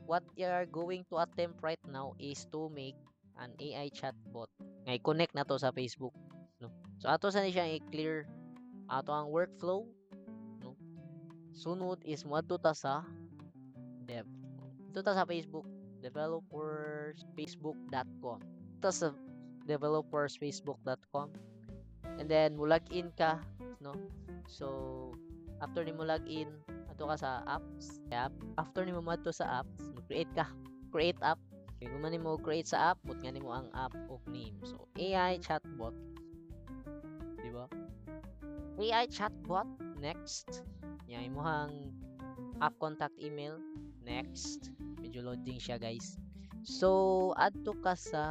what you're going to attempt right now is to make an AI chatbot nga i-connect na to sa Facebook, no? So ato sa ni siya i-clear ato ang workflow, no? Sunod is moadto ta sa dev. Ito ta sa Facebook, developersfacebook.com. Ito sa developersfacebook.com. And then mo login ka, no? So after ni mo login, ato ka sa apps, app. After ni mo madto sa apps, create ka. Create app. Kung man mo create sa app, but nga nimo ang app of name. So AI chatbot. Di ba? AI chatbot next. Yang imong app contact email next. Medyo loading siya, guys. So add to ka sa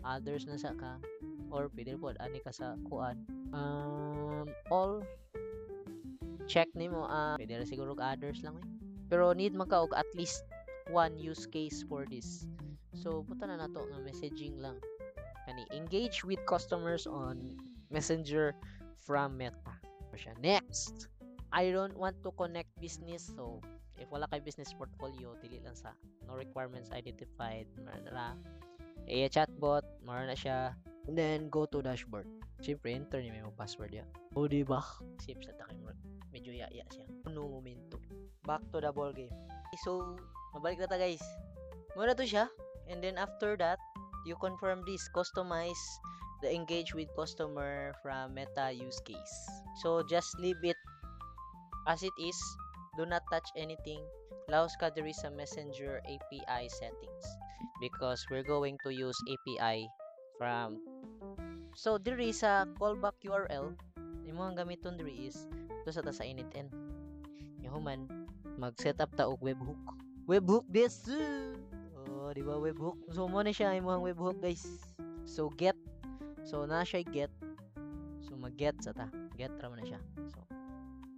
others na sa ka or pwede po ani ka sa kuan. All check nimo pwede ra siguro others lang pero need man ka og at least one use case for this. So puta na nato nga messaging lang kani engage with customers on Messenger from Meta. Next, I don't want to connect business. So if wala kay business portfolio, dili lang sa no requirements identified, mara AI chatbot, mara na siya. And then go to dashboard. Siyempre, enter niyo yung password ya. O diba? Save sa takay mo. Medyo ya siya. No momento. Back to the ball game. So, mabalik na ta, guys. Muna to siya. And then after that, you confirm this. Customize the engage with customer from Meta use case. So, just leave it as it is. Do not touch anything. Allows ka there is a Messenger API settings. Because we're going to use API from so there is a callback URL imong gamiton there is to sa ta sa init-n human mag setup ta og webhook this oh di ba webhook so mo na siya imong webhook guys so get so na siya get so mag-get sa ta get ra man na siya so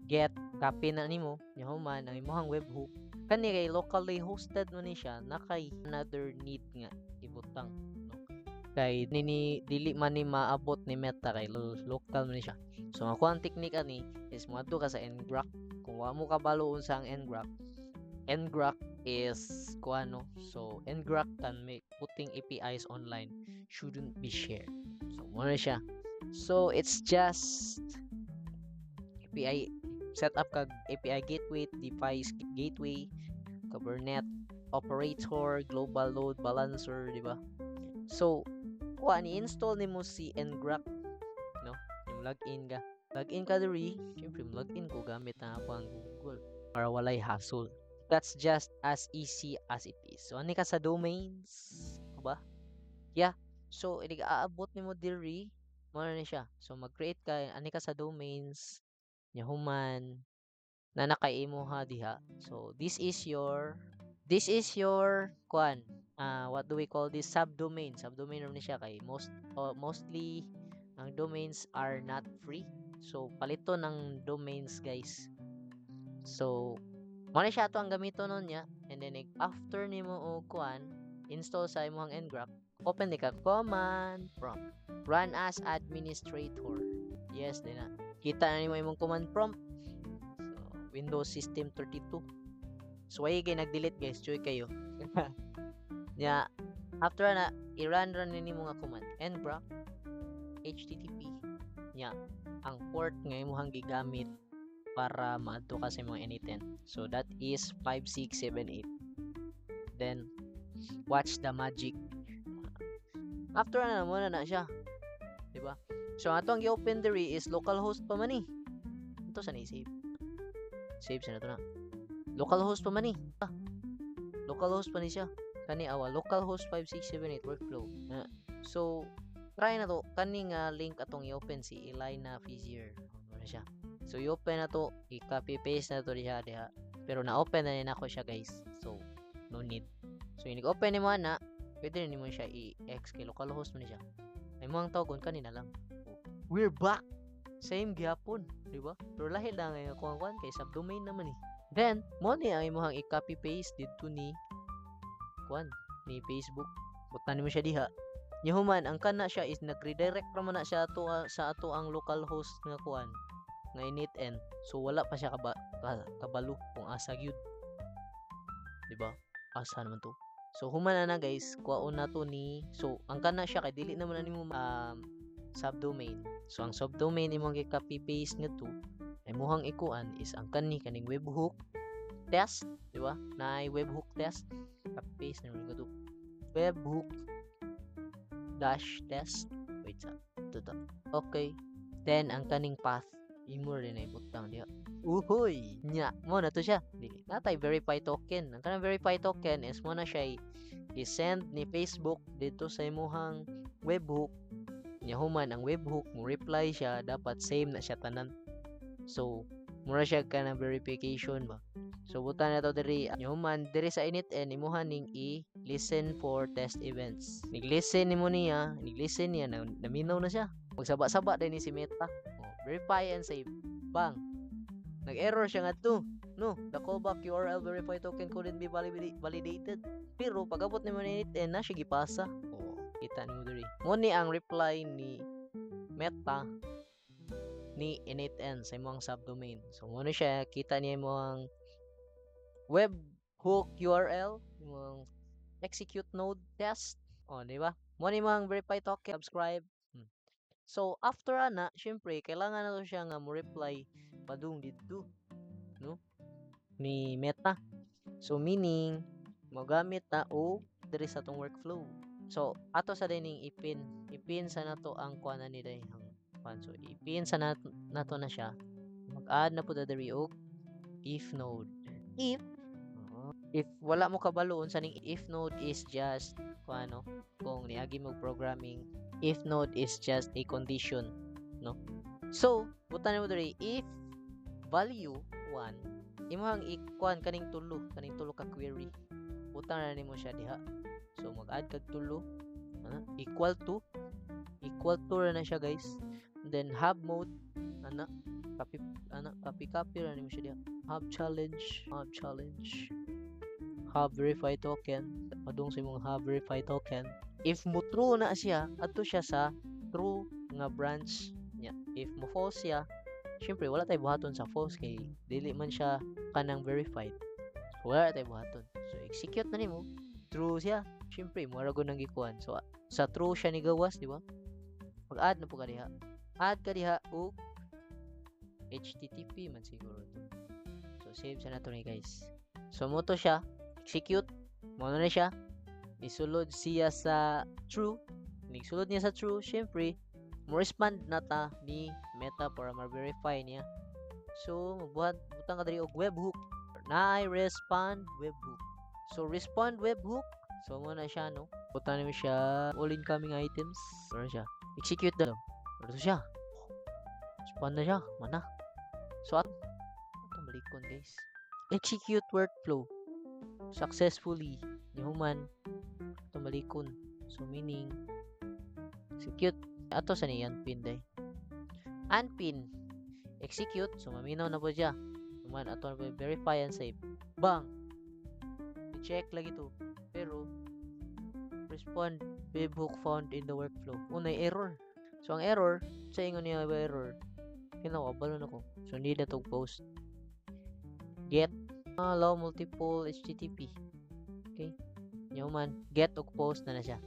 get copy na nimo human ang imong webhook kani kay locally hosted man ni siya na kay another need nga ibutang kay dili man ni maabot ni Meta kay local man siya. So ako ang technique ani is moadto ka sa ngrok. Kung wa mo kabalo unsa ang ngrok is kuano. So ngrok can make putting APIs online shouldn't be shared. So mo na siya. So it's just API set up kag API gateway, device gateway, Kubernetes operator, global load balancer, di ba? So kuan i-install nimo si ngrok, no? Yung login ka diri, syempre login ko gamit na ako ang Google para walay hassle. That's just as easy as it is. So ani ka sa domains, ba? Yeah. So ini aabot nimo diri, mo na siya. So mag-create ka ani ka sa domains, nya human na naka-imo ha diha. So this is your kuan what do we call this subdomain ron ni siya kay mostly ang domains are not free so palito ng domains guys so mo na siya to ang gamiton nun niya and then after nimo og kuan install sa imong ngrok open ni ka command prompt run as administrator yes din na kita na nimo imong command prompt so Windows System 32 so ay kay nag-delete guys joy kayo nya after na i-run nimo nga command ngrok http nya ang port nga imong gigamit para maadto ka sa imong init-n so that is 5678 then watch the magic after na mo na siya di ba so ato ang gi-open diri is localhost pa man ni ito sa ni save sa nato na localhost pa man ni localhost pa ni siya kani awa localhost 5678 workflow so try na to kani nga link atong i-open si Elina Fizier ano na siya so i-open na to i-copy paste na to diha pero na-open na niya ako siya guys so no need so yung open ni mo na pwede rin mo siya i-ex kay localhost mo ni siya ay mo ang tawagon kanina lang we're back same gyapon di ba pero lahi lang ngayon kuan kay subdomain naman then mo ni ang imong i-copy paste dito ni kuan ni Facebook butan mo siya diha nya human ang kana siya is nag-redirect ra man na siya ato sa ato ang localhost nga kuan nga init-n so wala pa siya kabalo kung asa gyud di ba asa naman to. So human na guys, kuhaon na to ni, so ang kana siya kay dili naman na nimo subdomain. So ang subdomain imong gi-copy paste ngadto ay muhang ikuan is ang kaning webhook test, di ba? Na webhook test, copy paste na rin to webhook dash test. Wait sa to. Okay. Then ang kaning path imo rin ay butang diha. Uhoy! Nya, mo na to siya. Dili natay verify token. Ang kanang verify token is mo na siya i-send ni Facebook dito sa imuhang webhook. Nya human ang webhook mo reply siya, dapat same na siya tanan. So, mura siya kanang verification ba. So butan na to diri. Nya human diri sa init imuhan ning i-listen for test events. Nig-listen nimo niya, nig-listen niya naminaw na siya. Magsaba-saba din ni si Meta. Verify and save. Bang. Nag-error siya ngadto. No, the callback URL verify token couldn't be validated. Pero pag-abot nimo ni init na siya gipasa. Kita nimo diri. Mo ni ang reply ni Meta ni init.n sa imong subdomain. So mo na siya, kita niya imong webhook URL, imong execute node test. Di ba? Mo ni imong verify token, subscribe. So after ana, syempre kailangan na to siya nga mo reply padung didto, no? Ni Meta. So meaning magamit na o diri sa tong workflow. So ato sa dining ipin sa nato ang kuan ni day ang so ipin sa nato na siya. Mag-add na pud diri og if node. If wala mo kabaloon sa ning if node is just kuano kung niagi mo programming, if node is just a condition, no? So butan mo diri if value 1 imong ikuan kaning tulo ka query, butan na nimo siya diha. So mag-add kag tulo equal to na siya guys. And then hub mode copy ra nimo siya diha. Hub challenge hub verify token padung sa imong hub verify token. If mo true na siya, adto siya sa true nga branch niya. If mo false siya, syempre wala tay buhaton sa false kay dili man siya kanang verified. So, wala tay buhaton. So execute na nimo, true siya. Syempre mo ra gud nang gikuan. So sa true siya ni gawas, di ba? Mag-add na po ka diha. Add ka diha og HTTP man siguro to. So save sa nato ni guys. So mo to siya, execute mo na siya. Isulod siya sa true. Nigsulod niya sa true, syempre mo respond na ta ni Meta para ma-verify niya. So butang ka diri og webhook. Na respond webhook. So respond webhook. So mo na siya, no? Butang mo siya all incoming items. Ano siya? Execute daw. Ano siya? Respond na siya. Mana? So ato malikon guys. Execute workflow successfully. Human ato malikon. So meaning execute ato sa niyan pin day. Unpin execute, so maminaw na po siya. Human ato na verify and save. Bang. I-check lagi to. Pero respond webhook found in the workflow. Unay error. So ang error sa ingon niya error. Kinawabalo na ko. So need na to post. Get allow multiple HTTP. Okay. Human get og post na siya.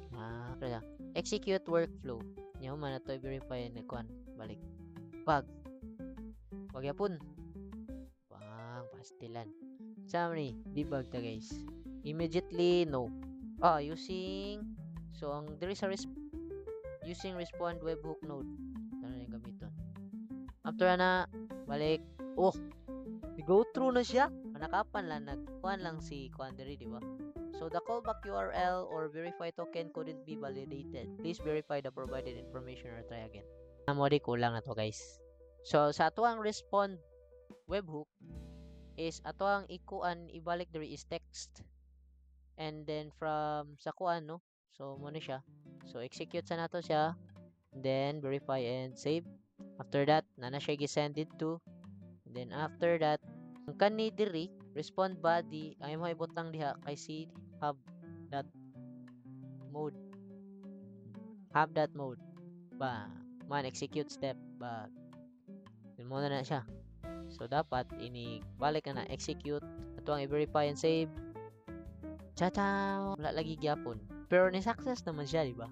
Kaya execute workflow. Human na to verify na kuan balik. Pag yapon. Bang pastilan. Summary debug ta guys. Immediately no. Using so ang there is a using respond webhook node. Ano yung gamiton? After na balik. Go through na siya. Nakapan lang nagkuan lang si Quandary, di ba? So the callback URL or verify token couldn't be validated. Please verify the provided information or try again. Namodi kulang na to guys. So sa ato ang respond webhook is ato ang ikuan ibalik diri is text. And then from sa kuan, no? So mo na siya. So execute sa nato siya. Then verify and save. After that, na siya gi-send it to. And then after that, ang kani diri respond body ay mo ibutang diha kay si hub that mode. Hub that mode. Ba, man execute step ba. Yun mo na siya. So dapat ini balik na execute ato ang i-verify and save. Cha-cha! Wala lagi gyapon. Pero ni success naman siya, di ba?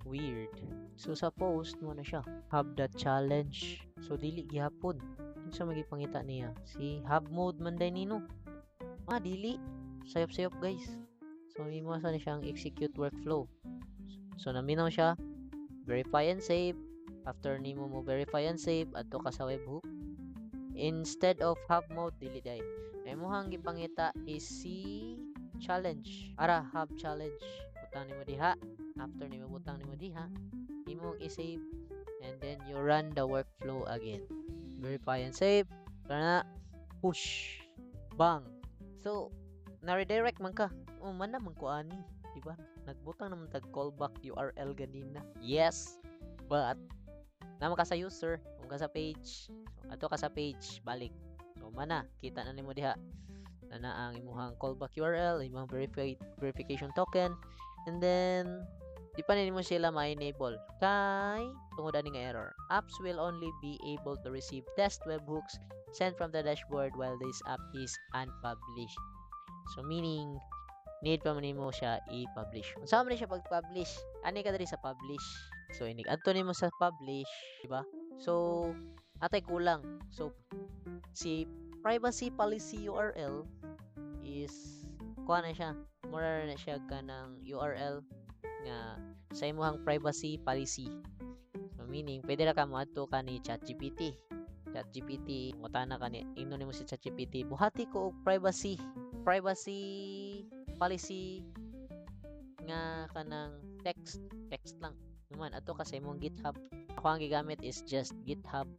Weird. So sa post mo na siya. Have the challenge. So dili gyapon. Unsa magipangita niya? Si hub mode man day nino. Dili. Sayop-sayop guys. So imo sa ni siyang execute workflow. So naminaw siya. Verify and save. After nimo mo verify and save, adto ka sa webhook. Instead of hub mode, dili day. Ay mohang gipangita is si challenge. Ara, hub challenge. Butang nimo diha. After nimo butang nimo diha, imong i-save and then you run the workflow again. Verify and save. Para push. Bang. So, na-redirect man ka. Man naman ko ani, di ba? Nagbutang naman tag callback URL ganina. Yes. But naman ka sa user, kung ka sa page, so, ato ka sa page, balik. So, mana, kita na nimo diha. Na ang imuhang callback URL, imong verification token, and then di pa nimo sila ma-enable. Kay tungod ani nga error. Apps will only be able to receive test webhooks sent from the dashboard while this app is unpublished. So meaning need pa man nimo siya i-publish. Unsa man siya pag-publish? Ani ka diri sa publish. So inig adto nimo sa publish, di ba? So atay kulang. So si privacy policy URL is kuha na siya. Mura na siya kanang URL nga sa imong privacy policy. So meaning pwede ra ka moadto ka ni ChatGPT. ChatGPT mutana ka ni ingnon nimo si ChatGPT. Buhati ko og privacy policy nga kanang text lang. Naman ato kasi imong GitHub. Ako ang gigamit is just GitHub.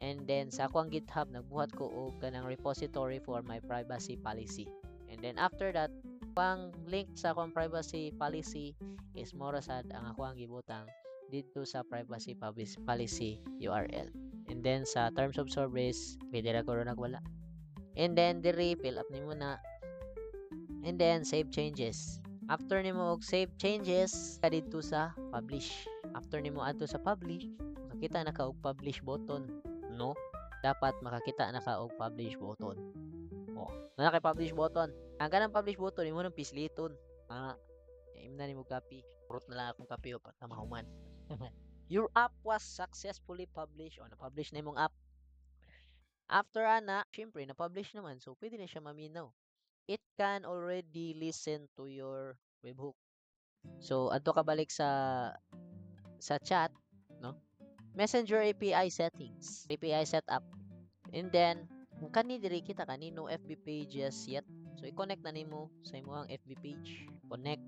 And then sa ako ang GitHub nagbuhat ko og kanang repository for my privacy policy. And then after that, ang link sa akong privacy policy is mora sad ang ako ang gibutang dito sa privacy policy URL. And then sa terms of service, pwede ra ko nagwala. And then diri fill up nimo na. And then save changes. After nimo og save changes, ka dito sa publish. After nimo adto sa publish, makakita na ka og publish button, no? Dapat makakita na ka og publish button. Na kay publish button. Ang kanang publish button imo nang pisliton. Imna nimo copy. Purot na lang akong copy o pat mahuman. Your app was successfully published o na-publish na imong app. After ana, syempre na-publish naman so pwede na siya maminaw. It can already listen to your webhook. So adto ka balik sa chat, no? Messenger API settings, API setup. And then kani diri kita kanino FB pages yet. So i-connect na nimo sa imong FB page. Connect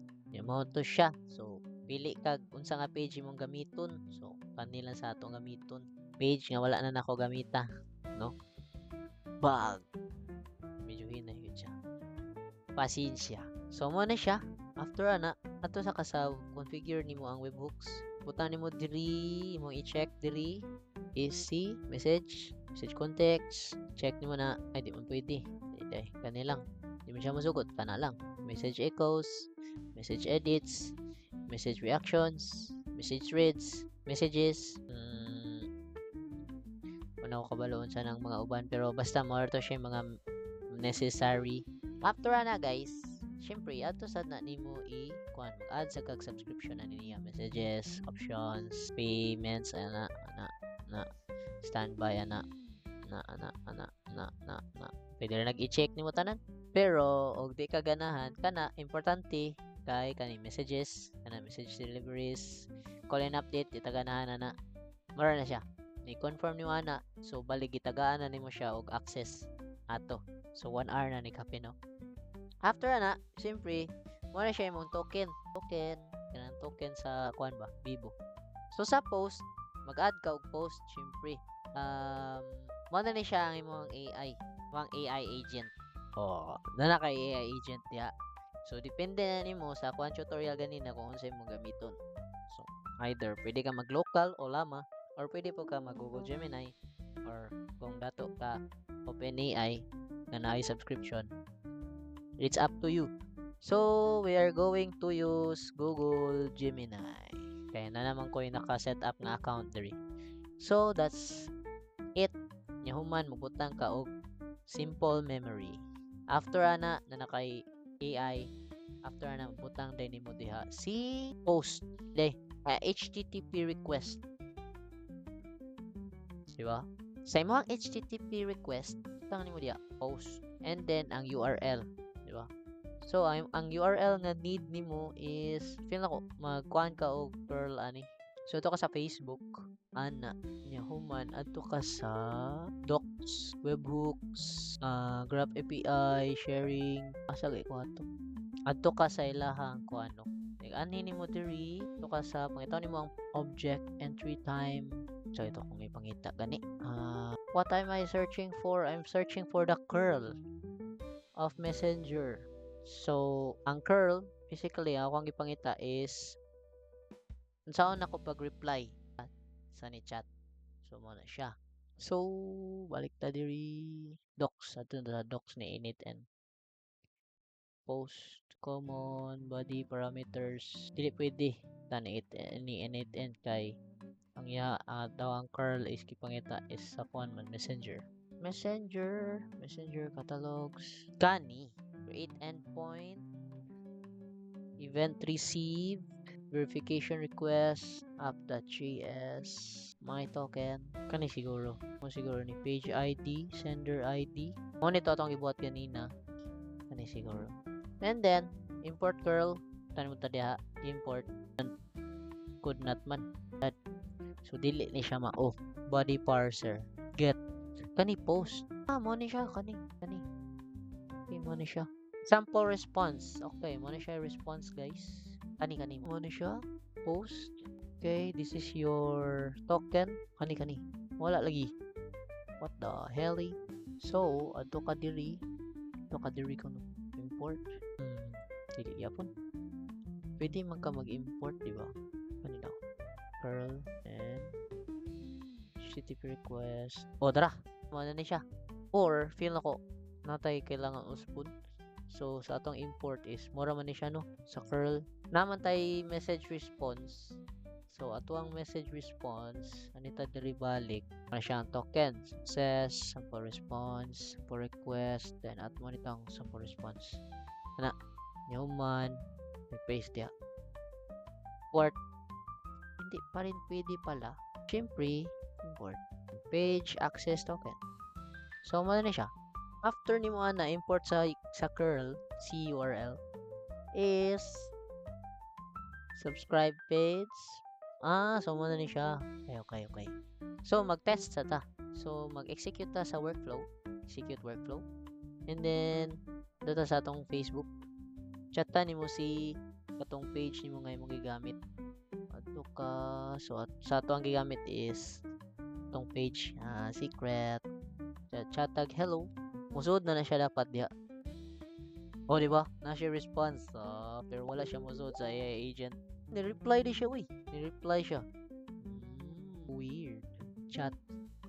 mo to siya. So pili kag unsa nga page imong gamiton. So kanila sa atong gamiton. Page nga wala na nako gamita, no? Bag. Medyo hinay yun siya. Pasensya. So mo na siya. After ana, ato sa kasaw configure nimo ang webhooks. Butang nimo diri, imong i-check diri is si message context. Check nimo na ay di man pwede. Ay kani lang. Di man siya masugot kana lang. Message echoes, message edits, message reactions, message reads, messages. Wala ko kabaloon sa ng mga uban pero basta mo to siya mga necessary. After na guys, syempre ato sad na nimo mag-add sa kag subscription na niya, messages, options, payments ana standby ana pwede rin nag-i-check nimo tanan. Pero og di ka ganahan kana importante kay kani messages, kana message deliveries, call and update itaganahan na mara na siya. Ni-confirm nimo ana so balik gitagaan na nimo siya og access ato. So 1 hour na ni kape no. After na, siyempre, mo na siya imong token kanang token sa kuan ba, Vivo. So sa post, mag-add ka og post siyempre. Mo na ni siya ang imong AI agent. Na kay AI agent diha. So depende na nimo sa kuan tutorial ganina kung unsa imong gamiton. So either pwede ka mag-local o Llama or pwede po ka mag-Google Gemini or kung dato ka OpenAI na naay subscription. It's up to you. So, we are going to use Google Gemini. Kaya na naman ko yung naka-set up na account diri. So, that's it. Yahuman, mabutang ka og simple memory. After ana, na nakay AI after na butang din nimo diha si post de HTTP request, di ba? Sa imong HTTP request butang nimo diha post and then ang URL, di ba? So ang URL nga need nimo is feel ako magkuan ka og curl ani. So ito ka sa Facebook ana nya human adto ka sa docs, webhooks, graph API, sharing, asa kay ko ato. Adto ka sa ilahang kuano. Like ani nimo diri, to ka sa pangitaw nimo ang object entry time. So ito kung may pangita gani. What am I searching for? I'm searching for the curl of Messenger. So ang curl basically ako ang gipangita is unsaon ako pag-reply sa ni chat. So mo na siya. So balik ta diri docs ato sa docs ni init and post common body parameters dili pwede tani ni init and kay ang daw ang curl is gipangita is sa kuan man messenger catalogs kani create endpoint event receive verification request app.js my token kani siguro ni page ID sender ID mo nito atong gibuhat kanina kani siguro and then import curl tanim ta diha import could not man so dili ni siya mao body parser get kani post mo ni siya kani okay mo ni siya sample response okay mo ni siya response guys kani mo ni siya post okay this is your token kani wala lagi what the hell so adto ka diri kuno import dili yapon pwede man ka mag-import di ba kani daw curl and HTTP request dara mo na ni siya or feel ako natay kailangan uspod so sa atong import is mura man ni siya no sa curl naman tay message response so ato ang message response anita diri balik na siya ang token success sample response sample request then at mo nitang sample response ana human paste dia import hindi pa rin pwede pala syempre import page access token so mo na siya after nimo na import sa curl si URL is subscribe page so mo na ni siya okay so mag-test sa ta so mag-execute ta sa workflow execute workflow and then dito sa atong Facebook chat ta nimo si katong page nimo nga imong gigamit adto ka so sa ato ang gigamit is tong page secret chat tag hello musud na siya dapat diha di ba na siya response pero wala siya musud sa AI agent ni-reply di siya ni-reply siya weird chat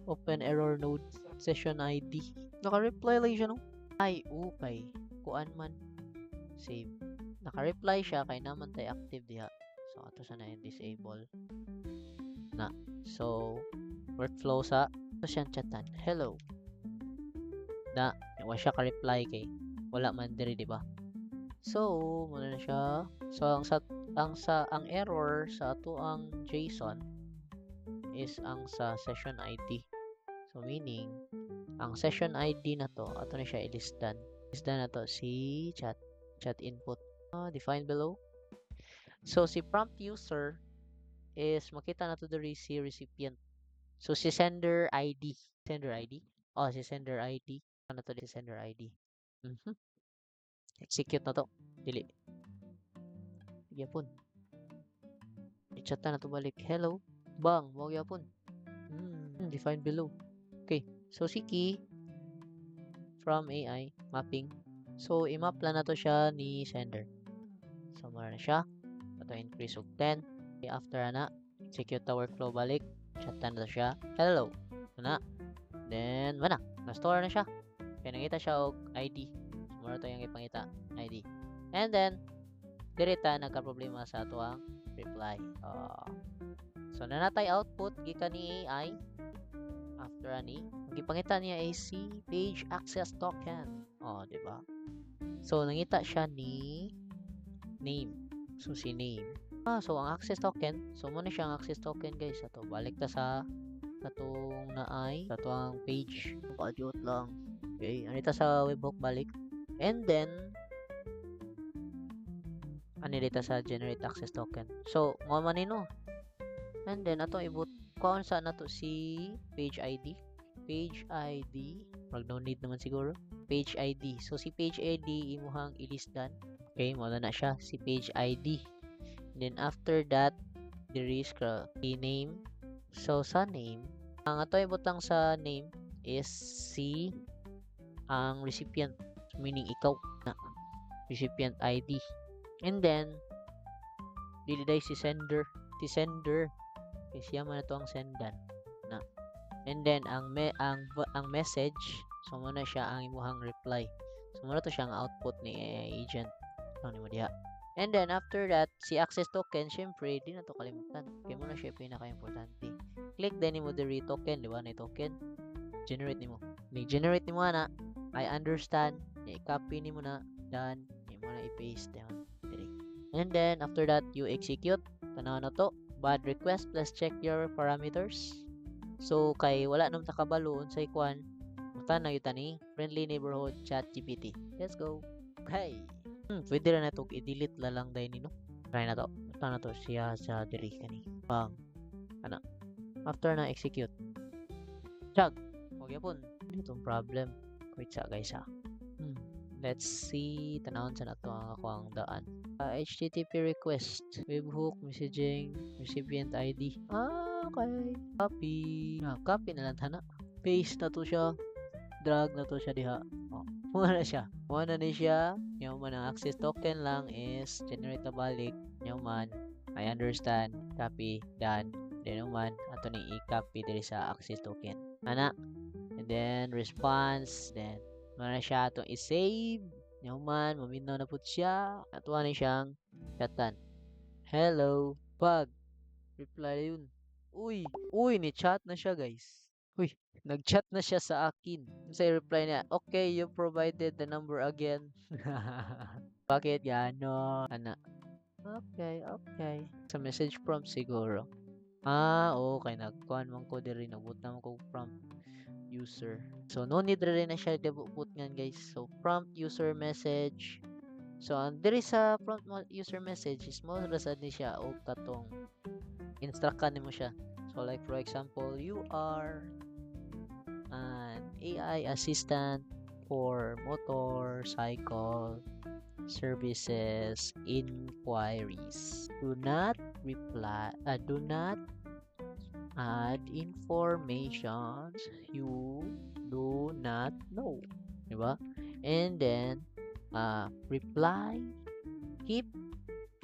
open error node session ID naka-reply lang siya no ay okay kuan man save naka-reply siya kay naman tay active diha so ato sa na disable na so workflow sa siya chatan hello na wa siya ka-reply kay wala man diri di ba so muna na siya so ang error sa ato ang JSON is ang sa session ID so meaning ang session ID na to ato na siya ilistan na to si chat input define below so si prompt user is makita na to diri si recipient so si sender ID si sender ID ano to si sender ID execute na to dili gyapon i-chat na to balik hello bang mo gyapon define below okay so si key from AI mapping so i-map lang na to siya ni sender so mara na siya ato increase og 10 okay, after na execute the workflow balik chat na to siya hello na then mana na store na siya kaya nakita siya og ID so mara to yung ipangita ID and then direta nagka-problema sa ato ang reply so nanatay output gikan ni AI after ani gipangita niya ay si page access token di ba So, nangita siya ni name. So, si name. So, ang access token. So, muna siya ang access token, guys. Ato, balik ta sa katong naay. Sa ang page. Padyot lang. Okay. Anita sa webhook balik. And then, dito sa generate access token. So, mo man no. And then, ato ibut kung saan na to si page ID. Page ID. Mag no need naman siguro. Page ID. So, si page ID, imuhang ilisdan. Okay, mo na siya. Si page ID. And then, after that, there is the name. So, sa name, ang ato ibut lang sa name is si ang recipient. Meaning, ikaw na recipient ID. And then, diliday si sender. Si sender. Kasi siya man ito ang sendan. Na. And then, ang message, so muna siya ang imuhang reply. So, muna to siya ang output ni agent. Ano mo diha. And then, after that, si access token, syempre, di na to kalimutan. Kaya muna siya pinaka-importante. Click din mo the token, di ba? Na token. Generate ni mo. Generate ni mo na. I understand. I-copy ni mo na. Done. Di mo na i-paste down. And then, after that, you execute. Tanaw na to. Bad request. Plus check your parameters. So, kay wala naman takabalo sa ikwan. Mutan na yuta ni Friendly Neighborhood Chat GPT. Let's go. Okay. Pwede na ito i-delete lang dahil nino. Try na to. Mutan na to siya sa diri kani. Bang. Ano? After na execute. Chag. Huwag yapon. Itong problem. Wait sa guys ha. Let's see. Tanawon sa na to ang ako ang daan. HTTP request. Webhook, messaging, recipient ID. Okay. Copy. Copy na lang tana. Paste na to siya. Drag na to siya diha. Muna na siya. Muna na siya. Yung man ang access token lang is generate na balik. Yung man, I understand. Copy. Done. Then yung man, ato ni i-copy diri sa access token. Ana. And then, response. Then, muna na siya itong i-save. Yung man, maminaw na po siya. At wala siyang chatan. Hello. Pag. Reply yun. Uy. Ni chat na siya guys. Uy. Nag-chat na siya sa akin. Sa reply niya, okay, you provided the number again. Bakit gano? Ana. Okay. Sa message prompt siguro. Okay. Nagkuhan man ko diri. Nagbut naman ko prompt. User. So, no need rin na siya debut nga guys. So, prompt user message. So, diri sa prompt user message is mo rasad ni siya o katong instruct ka nimo siya. So, like for example, you are an AI assistant for motorcycle services inquiries. Do not add information you do not know. Diba? And then, reply. Keep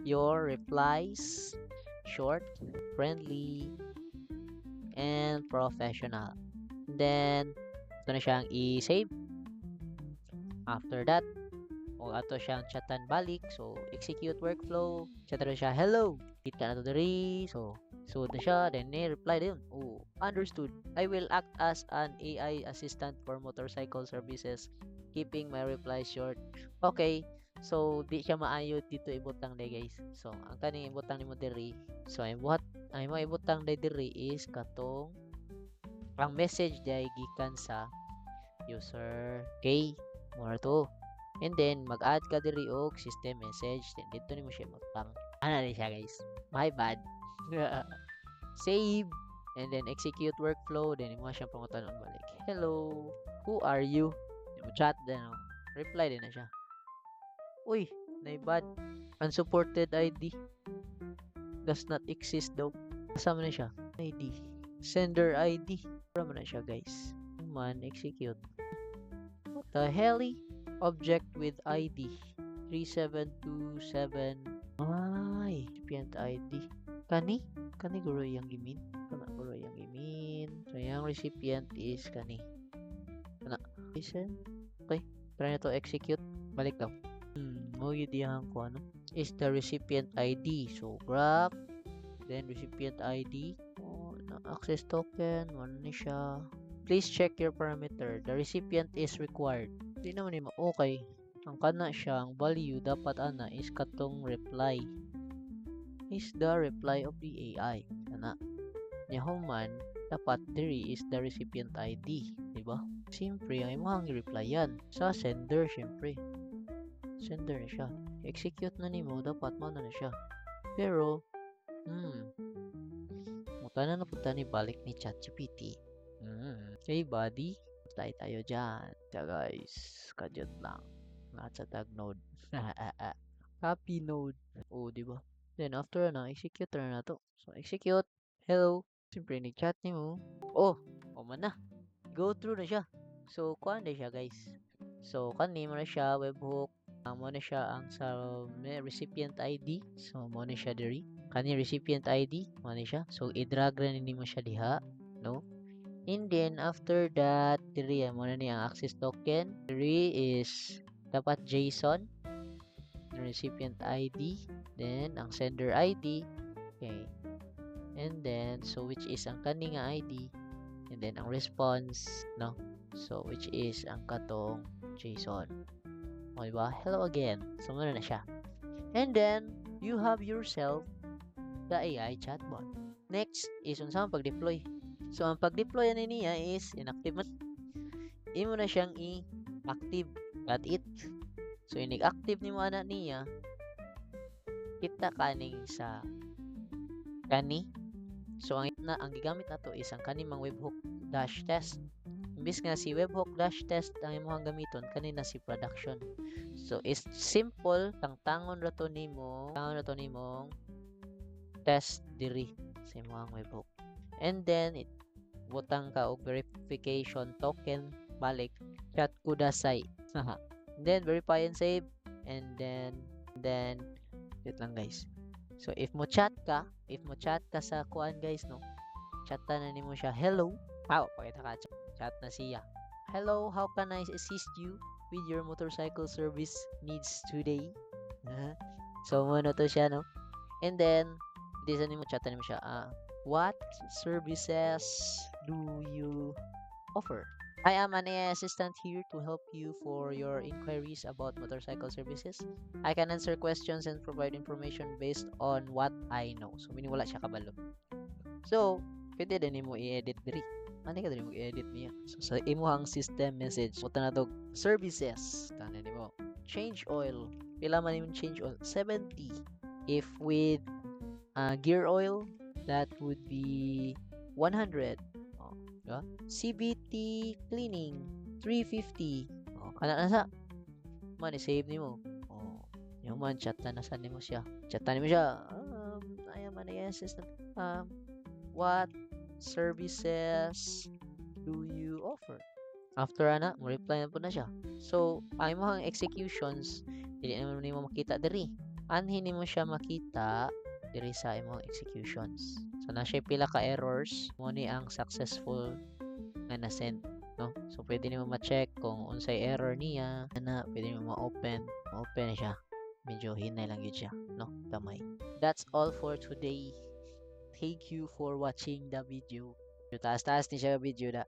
your replies short, friendly, and professional. And then, ito na siyang i-save. After that, ato siyang chatan balik. So, execute workflow. Chat na siya, hello. Kita na to diri. So na siya. Then, reply din. Understood. I will act as an AI assistant for motorcycle services, keeping my reply short. Okay. So, di siya maayo dito ibutang day guys. So, ang kaning ibutang nimo diri. So, ay mo ibutang day diri is katong ang message day gikan sa user. Okay. More to. And then, mag-add ka diri og system message. Then, dito nimo siya ibutang. Ano na siya guys. My bad. Save. And then, execute workflow. Then, mo siyang pangutan balik. Hello. Who are you? Chat din. Reply din na siya. Uy, naibad. Unsupported ID. Does not exist daw. Kasama na siya. ID. Sender ID. Para na siya guys. Man, execute. What the hell? Object with ID. 3727. Ay, recipient ID. Kani guro yung gimin. Guro yung gimin. So, yung recipient is kani. Listen. Okay. Try na to execute. Balik daw. Diyan ko ano. Is the recipient ID. So, grab. Then, recipient ID. Access token. Ano na siya. Please check your parameter. The recipient is required. Hindi naman okay. ang kana siyang value dapat ana is katong reply. Is the reply of the AI. Kana. Nya human, dapat diri is the recipient ID. Diba? Siyempre, ay mahang i-replyan sa sender, siyempre. Sender na siya. Execute na nimo, dapat mo na siya. Pero, mutana na punta ni balik ni ChatGPT. Okay, buddy. Tayo tayo dyan. Kaya guys, kadyot lang. Nasa tag node. Copy node. Oh, di ba? Then after na, execute na to. So, execute. Hello. Siyempre, ni-chat ni mo. Oh, man na. Go through na siya. So, kuhan na siya, guys. So, kani mo na siya, webhook. Mo na siya ang sa recipient ID. So, mo na siya diri. Kani recipient ID, mo na siya. So, i-drag na mo siya diha. No? And then, after that, diri, mo na niya ang access token. Diri is dapat JSON. Recipient ID. Then, ang sender ID. Okay. And then, so which is ang kani nga ID. And then, ang response, no? So, which is ang katong JSON. O, diba? Hello again. So, muna na siya. And then, you have yourself the AI chatbot. Next is unsang pag-deploy. So, ang pag-deploy niya is inactive. Imo na siyang i-active. That's it. So, inig-active ni mo anak niya, kita kaning sa kani. So, ang gigamit nato is ang kanimang webhook dash test. Imbis nga si webhook dash test ang imong gamiton, kanina si production. So, is simple, tangon ra to nimong test diri sa imong webhook. And then, butang ka og verification token balik chat kudasai. Then, verify and save. And then, wait lang guys. So, if mo chat ka sa kuan guys, no? Chatta na nimo siya, hello. Pakita ka, chat na siya. Hello, how can I assist you with your motorcycle service needs today? So, muna to siya, no? And then, dito nimo chatta nimo siya, what services do you offer? I am an AI assistant here to help you for your inquiries about motorcycle services. I can answer questions and provide information based on what I know. So, wala siya kabalo. So, pwede din mo i-edit diri. Ano ka din mo i-edit niya? So, sa imuhang system message, punta na to, services. Tanan mo. Change oil. Pila man yung change oil? 70. If with gear oil, that would be 100. Diba? CVT cleaning 350. Kana na sa man i-save nimo. Yung man chat na nasan nimo siya. Chat na nimo siya. I am an AI assistant. What services do you offer? After ana, mo reply na po na siya. So, ay mo ang executions, dili na nimo makita diri. Anhin nimo siya makita diri sa imong executions. So, na siya pila ka errors, mo ni ang successful nga na-send, no? So, pwede nimo ma-check kung unsay error niya, pwede nimo ma-open siya. Medyo hinay lang yun siya, no? Tamay. That's all for today. Thank you for watching the video. Taas-taas ni siya video da.